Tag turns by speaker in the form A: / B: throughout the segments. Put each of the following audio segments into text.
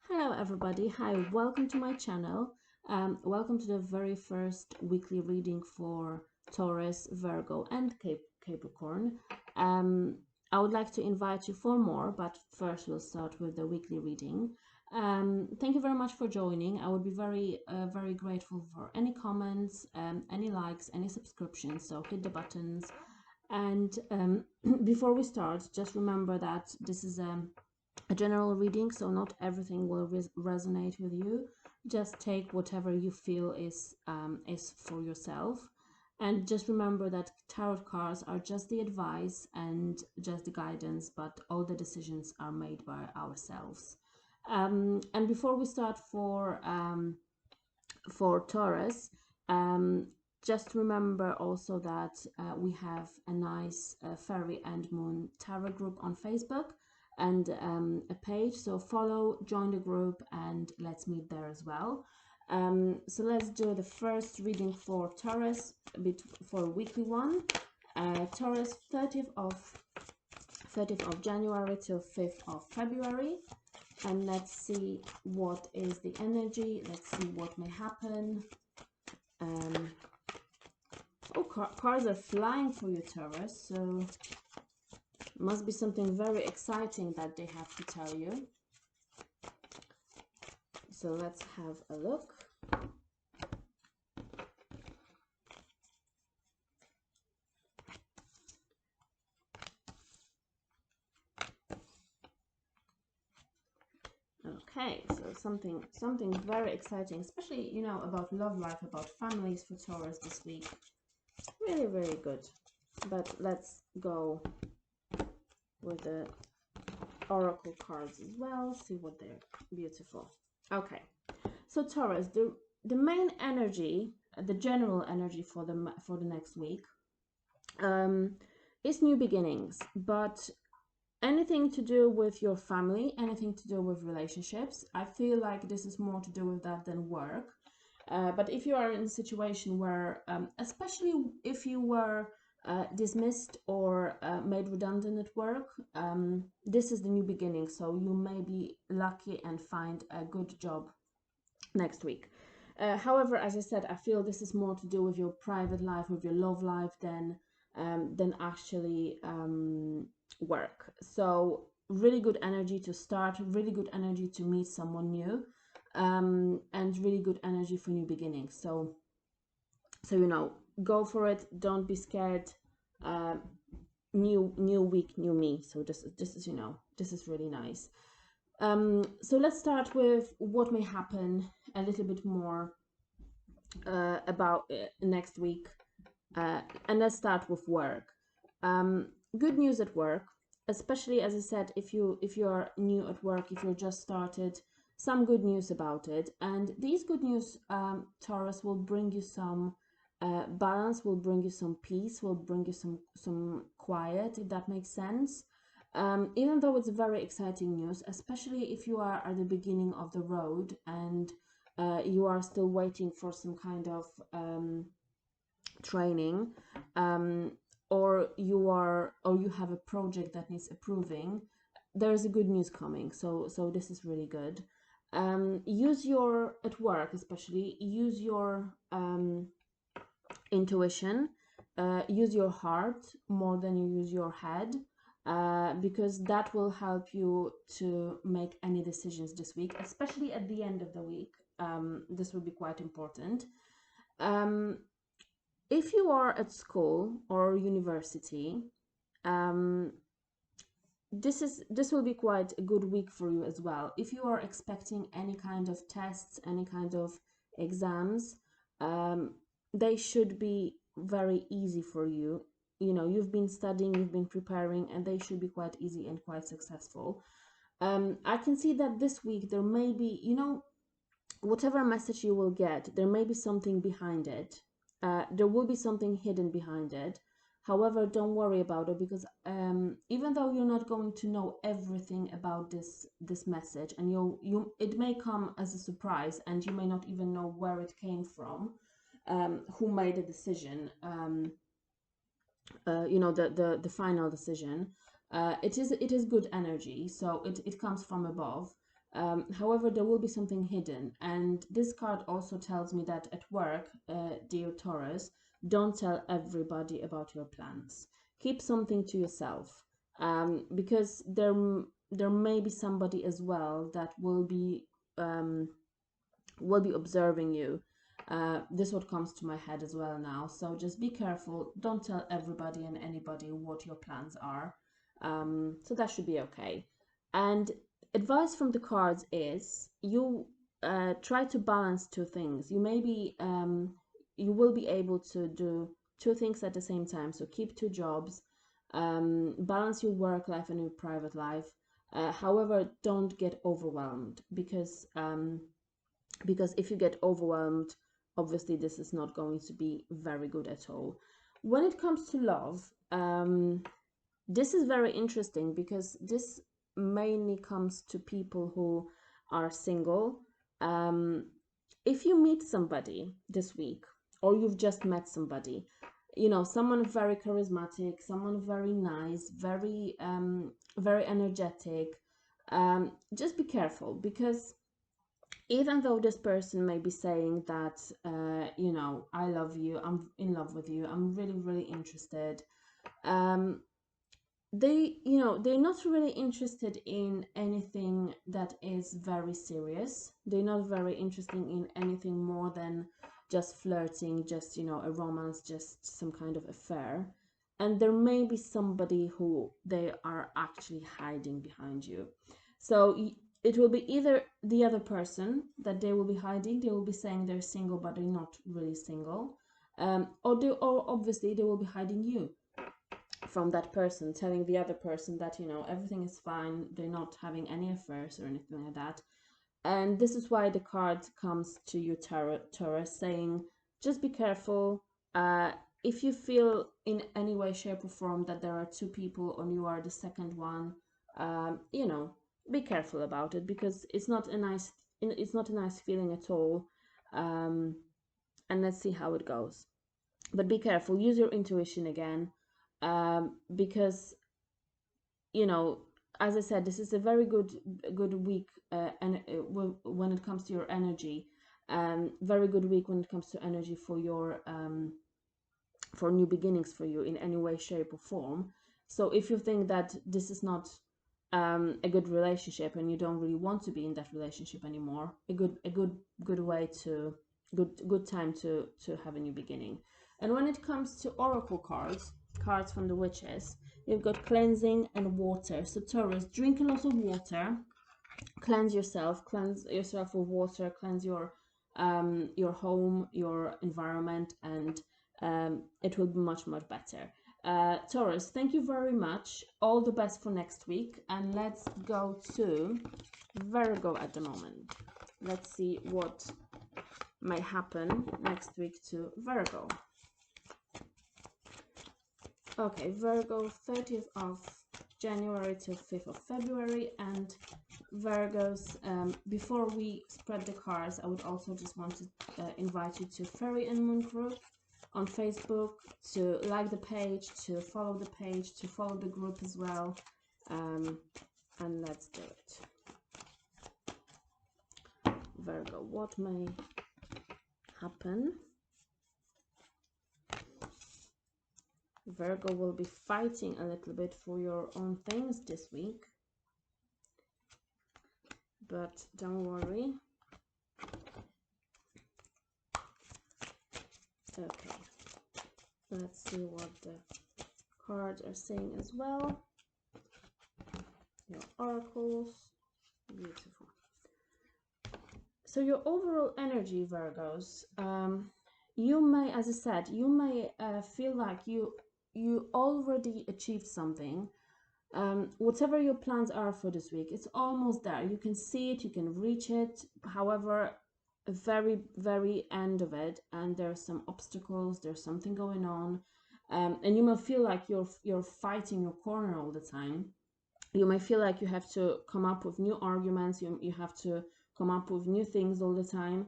A: Hello everybody, hi, welcome to my channel. Welcome to the very first weekly reading for Taurus, Virgo and Capricorn. I would like to invite you for more, but first we'll start with the weekly reading. Thank you very much for joining. I would be very grateful for any comments, any likes, any subscriptions, so hit the buttons. And before we start, just remember that this is a general reading, so not everything will resonate with you. Just take whatever you feel is for yourself, and just remember that tarot cards are just the advice and just the guidance, but all the decisions are made by ourselves. And before we start for Taurus, just remember also that we have a nice Fairy and Moon Tarot group on Facebook and a page, so follow, join the group, and let's meet there as well. So let's do the first reading for Taurus, for a weekly one. Taurus, 30th of January till 5th of February. And let's see what is the energy. Let's see what may happen. Cards are flying for you, Taurus, so must be something very exciting that they have to tell you. So let's have a look. Okay, so something very exciting, especially, you know, about love life, about families for Taurus this week. Really, very good. But let's go with the oracle cards as well, see what they're beautiful. Okay, so Taurus, the main energy, the general energy for the next week is new beginnings, but anything to do with your family, anything to do with relationships. I feel like this is more to do with that than work. But if you are in a situation where, especially if you were dismissed or made redundant at work, this is the new beginning. So you may be lucky and find a good job next week. However, as I said, I feel this is more to do with your private life, with your love life, than actually work. So really good energy to start, really good energy to meet someone new, and really good energy for new beginnings. So you know, go for it. Don't be scared. New week, new me. So this is, you know, this is really nice. So let's start with what may happen a little bit more about next week, and let's start with work. Good news at work, especially, as I said, if you are new at work, if you're just started, some good news about it. And these good news, Taurus, will bring you some balance, will bring you some peace, will bring you some quiet, if that makes sense. Even though it's very exciting news, especially if you are at the beginning of the road and you are still waiting for some kind of training, or you have a project that needs approving, there's a good news coming. So this is really good. Use your, at work especially, use your intuition, use your heart more than you use your head, because that will help you to make any decisions this week, especially at the end of the week. This will be quite important. If you are at school or university, this will be quite a good week for you as well. If you are expecting any kind of tests, any kind of exams, they should be very easy for you. You know, you've been studying, you've been preparing, and they should be quite easy and quite successful. I can see that this week there may be, you know, whatever message you will get, there may be something behind it. There will be something hidden behind it. However, don't worry about it, because even though you're not going to know everything about this message, and it may come as a surprise, and you may not even know where it came from, who made the decision, you know, the final decision. It is good energy, so it comes from above. However, there will be something hidden. And this card also tells me that at work, dear Taurus, don't tell everybody about your plans. Keep something to yourself, because there may be somebody as well that um, will be observing you. This what comes to my head as well now. So just be careful. Don't tell everybody and anybody what your plans are. So that should be okay. And advice from the cards is you try to balance two things. You will be able to do two things at the same time. So keep two jobs, balance your work life and your private life. However, don't get overwhelmed, because if you get overwhelmed, obviously this is not going to be very good at all. When it comes to love, this is very interesting because this mainly comes to people who are single. If you meet somebody this week, or you've just met somebody, someone very charismatic, someone very nice, very energetic, just be careful, because even though this person may be saying that, I love you, I'm in love with you, I'm really, really interested, they're not really interested in anything that is very serious. They're not very interested in anything more than just flirting, just, a romance, just some kind of affair. And there may be somebody who they are actually hiding behind you. So it will be either the other person that they will be hiding, they will be saying they're single, but they're not really single. Or obviously they will be hiding you from that person, telling the other person that, everything is fine, they're not having any affairs or anything like that. And this is why the card comes to you, Taurus, saying, just be careful. If you feel in any way, shape, or form that there are two people and you are the second one, be careful about it, because it's not a nice feeling at all. And let's see how it goes. But be careful. Use your intuition again, because as I said, this is a very good week, and when it comes to your energy, very good week when it comes to energy for your for new beginnings for you in any way, shape, or form. So if you think that this is not a good relationship and you don't really want to be in that relationship anymore, a good way to good time to have a new beginning. And when it comes to oracle cards from the witches, you've got cleansing and water. So Taurus, drink a lot of water, cleanse yourself with water, cleanse your home, your environment, and it will be much better. Taurus, thank you very much. All the best for next week. And let's go to Virgo at the moment. Let's see what may happen next week to Virgo. Okay, Virgo, 30th of January to 5th of February. And Virgos, before we spread the cards, I would also just want to invite you to Fairy and Moon group on Facebook, to like the page, to follow the page, to follow the group as well. And let's do it. Virgo, what may happen? Virgo will be fighting a little bit for your own things this week, but don't worry. Okay, let's see what the cards are saying as well. Your oracles, beautiful. So your overall energy, Virgos, you may, as I said, you may feel like you already achieved something. Whatever your plans are for this week, it's almost there. You can see it, you can reach it. However, very, very end of it, and there's some obstacles, there's something going on, and you may feel like you're fighting your corner all the time. You may feel like you have to come up with new arguments, you have to come up with new things all the time,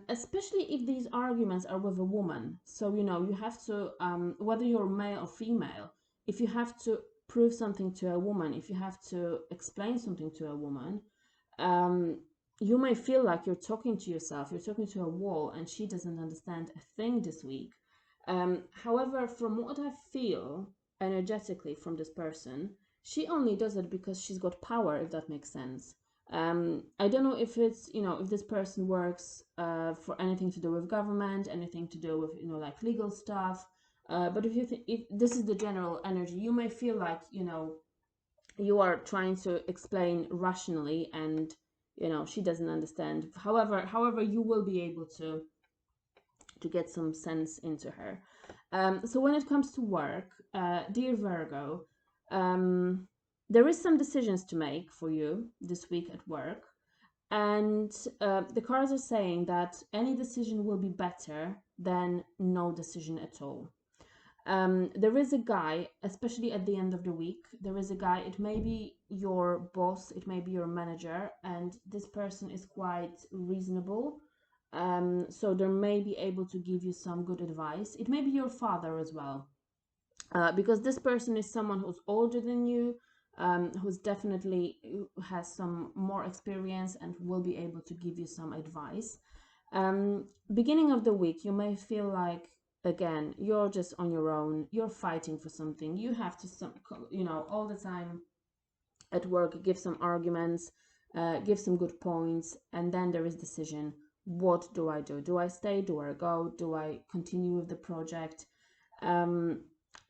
A: especially if these arguments are with a woman. So you have to, whether you're male or female, if you have to prove something to a woman, if you have to explain something to a woman, You may feel like you're talking to yourself, you're talking to a wall, and she doesn't understand a thing this week. However, from what I feel energetically from this person, she only does it because she's got power, if that makes sense. I don't know if it's, you know, if this person works for anything to do with government, anything to do with, you know, like legal stuff. But if you think, if this is the general energy, you may feel like, you know, you are trying to explain rationally, and you know she doesn't understand. However, you will be able to get some sense into her. So when it comes to work, dear Virgo, there is some decisions to make for you this week at work, and the cards are saying that any decision will be better than no decision at all. There is a guy, especially at the end of the week, there is a guy, it may be your boss, it may be your manager, and this person is quite reasonable. So they may be able to give you some good advice. It may be your father as well, because this person is someone who's older than you, who's definitely has some more experience and will be able to give you some advice. Beginning of the week, you may feel like, again, you're just on your own, you're fighting for something, you have to, you know, all the time at work give some arguments, give some good points, and then there is decision. What do I do? Do I stay? Do I go? Do I continue with the project?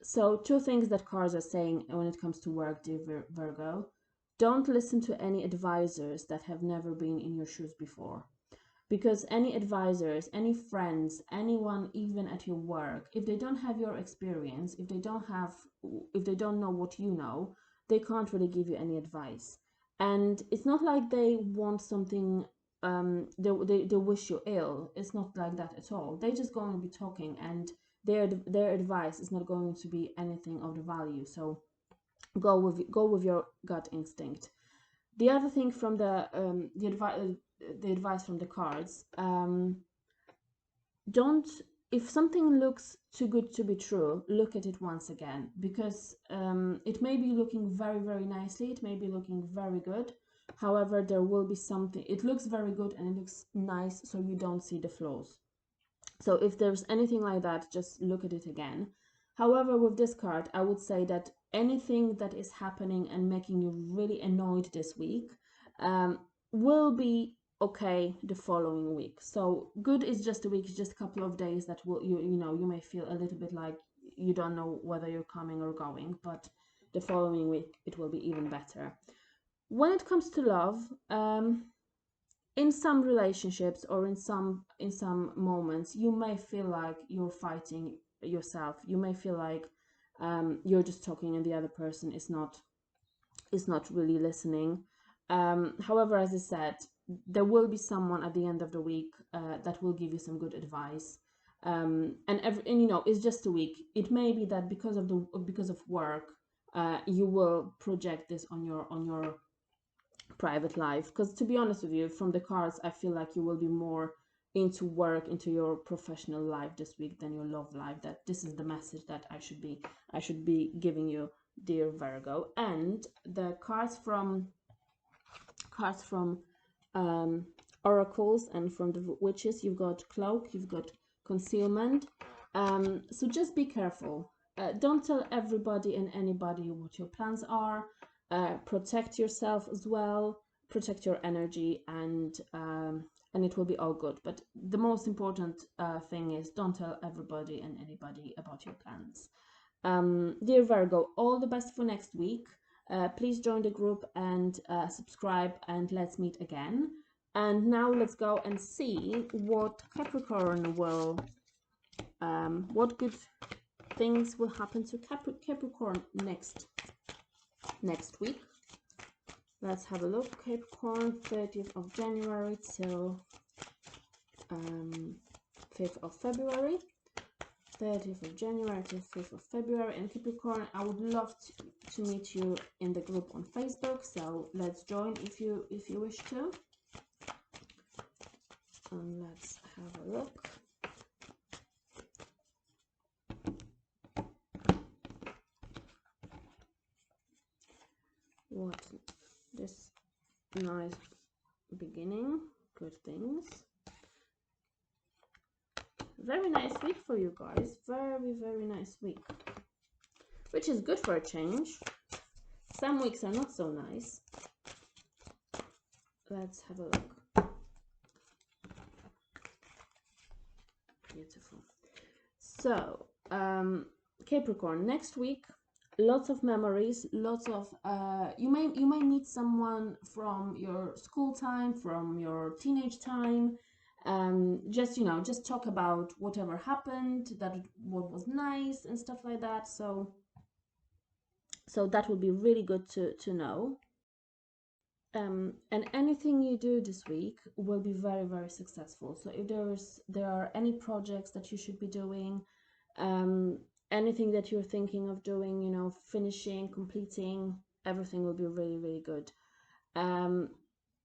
A: So two things that cards are saying when it comes to work, dear Virgo: don't listen to any advisors that have never been in your shoes before. Because any advisors, any friends, anyone even at your work, if they don't have your experience, if they don't know what you know, they can't really give you any advice. And it's not like they want something, they wish you ill. It's not like that at all. They're just going to be talking, and their advice is not going to be anything of the value. So go with your gut instinct. The other thing from the advice from the cards, don't, if something looks too good to be true, look at it once again, because it may be looking very, very nicely, it may be looking very good. However, there will be something, it looks very good and it looks nice, so you don't see the flaws. So if there's anything like that, just look at it again. However, with this card, I would say that anything that is happening and making you really annoyed this week will be okay the following week. So good is just a week, just a couple of days that will, you know, you may feel a little bit like you don't know whether you're coming or going, but the following week it will be even better. When it comes to love, in some relationships or in some moments, you may feel like you're fighting yourself. You may feel like you're just talking and the other person is not really listening. However, as I said, there will be someone at the end of the week that will give you some good advice. And you know, it's just a week. It may be that because of work, you will project this on your private life, because to be honest with you, from the cards, I feel like you will be more into work, into your professional life this week than your love life. That this is the message that I should be giving you, dear Virgo. And the cards from oracles and from the witches, you've got cloak, you've got concealment. So just be careful. Don't tell everybody and anybody what your plans are. Protect yourself as well, protect your energy, and it will be all good. But the most important thing is, don't tell everybody and anybody about your plans. Dear Virgo, all the best for next week. Please join the group and subscribe, and let's meet again. And now let's go and see what Capricorn will, what good things will happen to Capricorn next week. Let's have a look. Capricorn, 30th of January till 5th of February. 30th of January to 5th of February. And Capricorn, I would love to meet you in the group on Facebook, so let's join if you wish to. And let's have a look. What this nice beginning, good things. Very nice week for you guys. Very, very nice week. Which is good for a change. Some weeks are not so nice. Let's have a look. Beautiful. So, Capricorn, next week, lots of memories, lots of you may meet someone from your school time, from your teenage time. Just just talk about whatever happened, what was nice and stuff like that. So that would be really good to know. And anything you do this week will be very, very successful. So if there are any projects that you should be doing, anything that you're thinking of doing, finishing, completing, everything will be really, really good.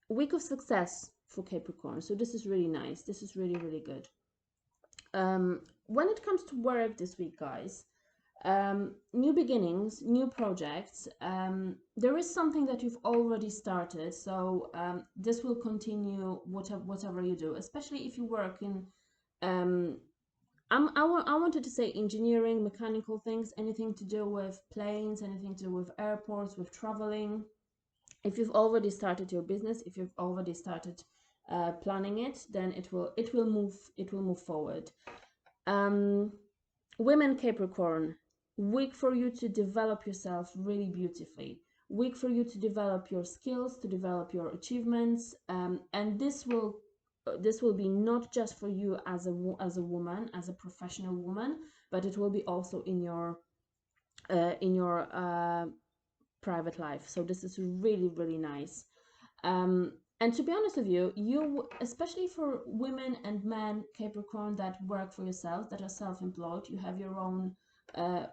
A: Week of success for Capricorn. So this is really nice. This is really, really good. When it comes to work this week, guys, new beginnings, new projects. There is something that you've already started, so this will continue whatever you do, especially if you work in I wanted to say engineering, mechanical things, anything to do with planes, anything to do with airports, with traveling. If you've already started your business, if you've already started planning it, then it will move forward. Women Capricorn, week for you to develop yourself really beautifully, week for you to develop your skills, to develop your achievements, and this will be not just for you as a woman, as a professional woman, but it will be also in your private life. So this is really, really nice. And to be honest with you, especially for women and men Capricorn that work for yourself, that are self-employed, you have your own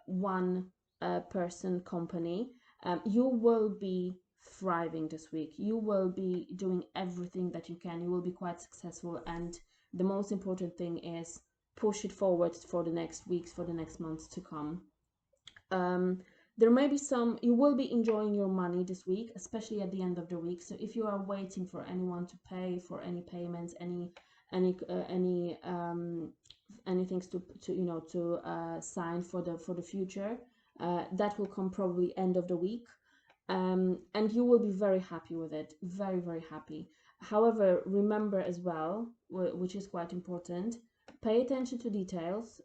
A: one person company, you will be thriving this week. You will be doing everything that you can. You will be quite successful, and the most important thing is push it forward for the next weeks, for the next months to come. There may be you will be enjoying your money this week, especially at the end of the week. So if you are waiting for anyone to pay for any payments, anything to sign for the future, that will come probably end of the week, and you will be very happy with it, very, very happy. However, remember as well, which is quite important, pay attention to details.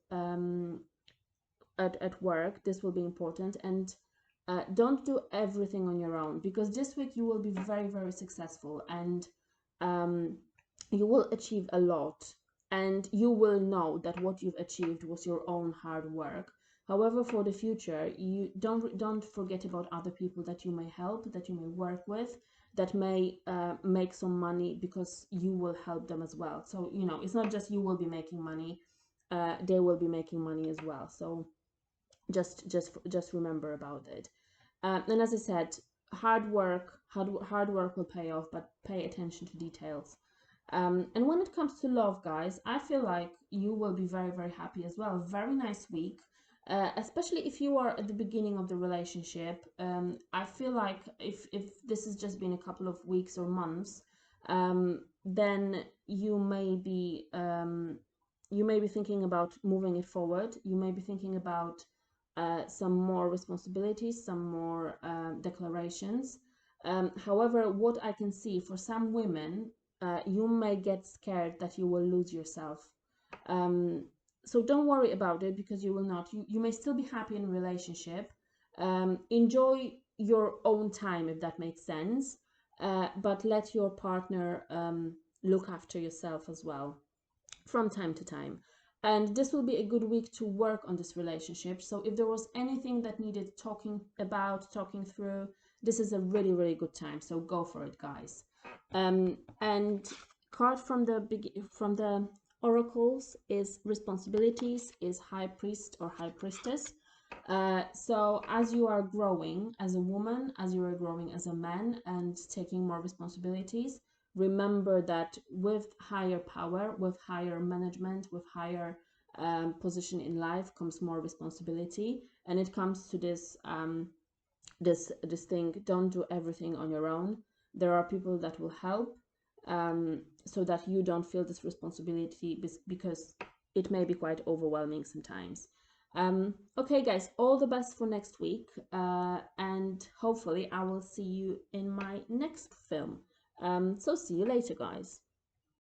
A: At work, this will be important, and don't do everything on your own, because this week you will be very, very successful, and you will achieve a lot, and you will know that what you've achieved was your own hard work. However, for the future, you don't forget about other people that you may help, that you may work with, that may make some money, because you will help them as well. So it's not just you will be making money, they will be making money as well. So just remember about it. And as I said, hard work will pay off, but pay attention to details. And when it comes to love, guys, I feel like you will be very, very happy as well. Very nice week, especially if you are at the beginning of the relationship. I feel like if this has just been a couple of weeks or months, then you may be thinking about moving it forward. You may be thinking about some more responsibilities, some more declarations. However, what I can see for some women, you may get scared that you will lose yourself. So don't worry about it, because you will not. You may still be happy in a relationship. Enjoy your own time, if that makes sense. But let your partner look after yourself as well from time to time. And this will be a good week to work on this relationship. So if there was anything that needed talking through, this is a really, really good time. So go for it, guys. And card from the oracles is responsibilities, is High Priest or High Priestess. So as you are growing as a woman, as you are growing as a man, and taking more responsibilities, remember that with higher power, with higher management, with higher position in life comes more responsibility. And it comes to this this thing: don't do everything on your own. There are people that will help. so that you don't feel this responsibility, because it may be quite overwhelming sometimes. Okay, guys, all the best for next week, and hopefully I will see you in my next film. So see you later, guys.